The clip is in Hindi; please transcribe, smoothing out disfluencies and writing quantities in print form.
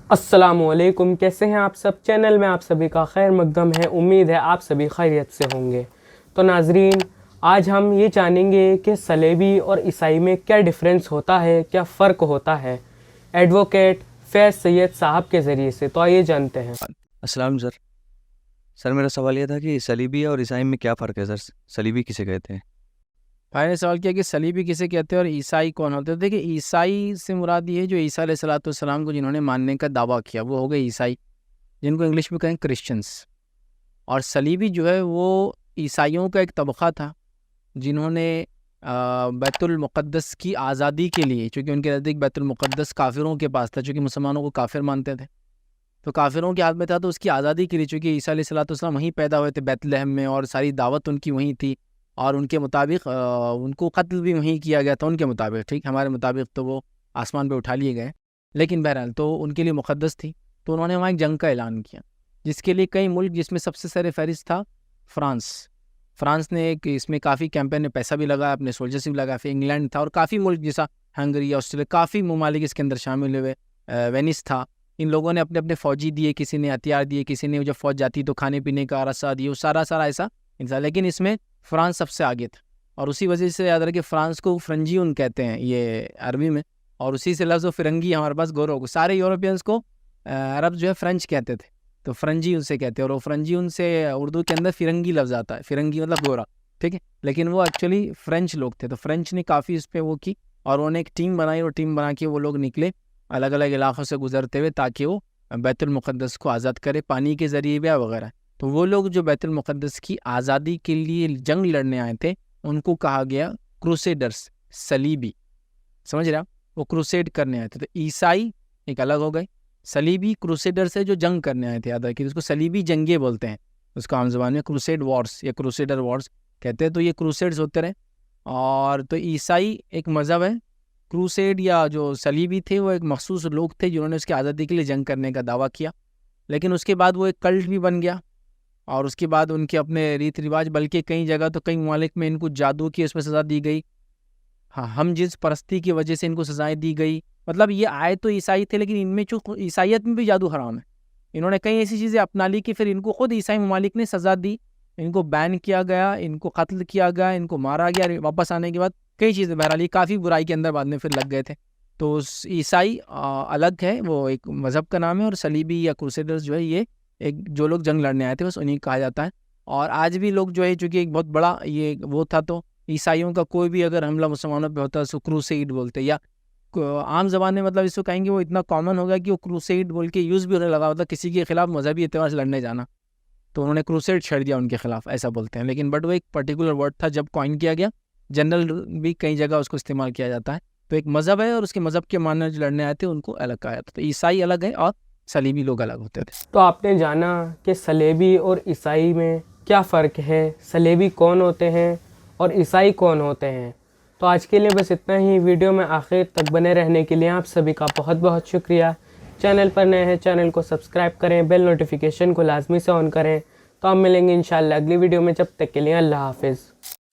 अस्सलामुअलैकुम, कैसे हैं आप सब। चैनल में आप सभी का खैर मकदम है। उम्मीद है आप सभी खैरियत से होंगे। तो नाजरीन, आज हम ये जानेंगे कि सलेबी और ईसाई में क्या डिफरेंस होता है, क्या फ़र्क होता है, एडवोकेट फैज़ सैयद साहब के ज़रिए से। तो आइए जानते हैं। अस्सलाम सर मेरा सवाल यह था कि सलीबी और ईसाई में क्या फ़र्क है सर। सलीबी किसे कहते हैं? भाई ने सवाल किया कि सलीबी किसे कहते हैं और ईसाई कौन होते हैं। देखिए, ईसाई से मुराद ये है जो ईसा अलैहिस्सलाम को जिन्होंने मानने का दावा किया वो हो गए ईसाई, जिनको इंग्लिश में कहें क्रिश्चियंस। और सलीबी जो है वो ईसाइयों का एक तबक़ा था जिन्होंने बैतुल मुक़द्दस की आज़ादी के लिए, चूँकि उनके नज़दीक बैतुल मुक़द्दस काफिरों के पास था, चूँकि मुसलमानों को काफिर मानते थे, तो काफिरों के हाथ में था, तो उसकी आज़ादी के लिए, चूँकि ईसा अलैहिस्सलाम वहीं पैदा हुए थे बैतलहम में, और सारी दावत उनकी वहीं थी, और उनके मुताबिक उनको कत्ल भी वहीं किया गया था उनके मुताबिक। ठीक, हमारे मुताबिक तो वो आसमान पे उठा लिए गए, लेकिन बहरहाल तो उनके लिए मुक़द्दस थी। तो उन्होंने वहाँ एक जंग का ऐलान किया, जिसके लिए कई मुल्क, जिसमें सबसे सर फहरिस्त था फ्रांस ने एक इसमें काफ़ी कैंपेन में पैसा भी लगाया, अपने सोल्जर्स भी लगाया। फिर इंग्लैंड था और काफ़ी मुल्क जैसा हंगरी, ऑस्ट्रेलिया, काफ़ी ममालिक इसके अंदर शामिल हुए। वेनिस था। इन लोगों ने अपने अपने फ़ौजी दिए, किसी ने हथियार दिए, किसी ने जब फ़ौज जाती तो खाने पीने का रसा दिए, वो सारा ऐसा इंसान। लेकिन इसमें फ़्रांस सबसे आगे था, और उसी वजह से याद रखिए फ़्रांस को फ्रंजीउन कहते हैं ये अरबी में, और उसी से लफ्ज़ फिरंगी हमारे पास गोरों को, सारे यूरोपियंस को अरब जो है फ्रेंच कहते थे, तो फ्रंजी उनसे कहते हैं। और वो फ्रंजी उनसे उर्दू के अंदर फिरंगी लफ्ज़ आता है, फिरंगी मतलब गोरा, ठीक है। लेकिन वो एक्चुअली फ्रेंच लोग थे, तो फ्रेंच ने काफ़ी इस पर वो की, और उन्होंने एक टीम बनाई, और टीम बना के वो लोग निकले अलग अलग इलाक़ों से गुजरते हुए, ताकि वो बैतुल मुक़द्दस को आज़ाद करे पानी के ज़रिए भी वगैरह। तो वो लोग जो बैतुल मुक़द्दस की आज़ादी के लिए जंग लड़ने आए थे, उनको कहा गया क्रूसेडर्स, सलीबी। समझ रहे आप, वो क्रूसेड करने आए थे। तो ईसाई एक अलग हो गए, सलीबी क्रूसेडर से जो जंग करने आए थे, याद रखिए उसको सलीबी जंगे बोलते हैं, उसको आम ज़बान में क्रूसेड वॉर्स या क्रूसेडर वॉर्स कहते हैं। तो ये क्रूसेड्स होते रहे। और तो ईसाई एक मज़हब है, क्रूसेड या जो सलीबी थे वो एक मखसूस लोग थे जिन्होंने उसकी आज़ादी के लिए जंग करने का दावा किया। लेकिन उसके बाद वो एक कल्ट भी बन गया, और उसके बाद उनके अपने रीति रिवाज, बल्कि कई जगह तो कई ममालिक में इनको जादू की उसमें सज़ा दी गई। हाँ, हम जिस परस्ती की वजह से इनको सज़ाएँ दी गई। मतलब ये आए तो ईसाई थे, लेकिन इनमें जो ईसाइयत में भी जादू हराम है। इन्होंने कई ऐसी चीज़ें अपना ली कि फिर इनको खुद ईसाई ममालिक ने सज़ा दी, इनको बैन किया गया, इनको कत्ल किया गया, इनको मारा गया। वापस आने के बाद कई चीज़ें, बहरहाल ये काफ़ी बुराई के अंदर बाद में फिर लग गए थे। तो ईसाई अलग है, वो एक मज़हब का नाम है, और सलीबी या क्रूसेडर्स जो है ये एक जो लोग जंग लड़ने आए थे बस उन्हीं को कहा जाता है। और आज भी लोग जो है, चूँकि एक बहुत बड़ा ये वो था, तो ईसाइयों का कोई भी अगर हमला मुसलमानों पे होता है उसको क्रूसेड बोलते हैं, या आम ज़बान में मतलब इसको कहेंगे, वो इतना कॉमन हो गया कि वो क्रूसेड बोल के यूज़ भी होने लगा, मतलब किसी के खिलाफ मजहबी एतबार से लड़ने जाना, तो उन्होंने क्रूसेड छेड़ दिया उनके खिलाफ, ऐसा बोलते हैं। लेकिन बट वो एक पर्टिकुलर वर्ड था, जब कॉइन किया गया, जनरल भी कई जगह उसको इस्तेमाल किया जाता है। तो एक मज़हब है, और उसके मज़हब के मानने जो लड़ने आए थे उनको अलग कहा जाता है। तो ईसाई अलग है और सलीबी लोग अलग होते थे। तो आपने जाना कि सलेबी और ईसाई में क्या फ़र्क है, सलेबी कौन होते हैं और ईसाई कौन होते हैं। तो आज के लिए बस इतना ही। वीडियो में आखिर तक बने रहने के लिए आप सभी का बहुत बहुत शुक्रिया। चैनल पर नए हैं, चैनल को सब्सक्राइब करें, बेल नोटिफिकेशन को लाजमी से ऑन करें। तो हम मिलेंगे इंशाल्लाह अगली वीडियो में। जब तक के लिए अल्लाह हाफिज़।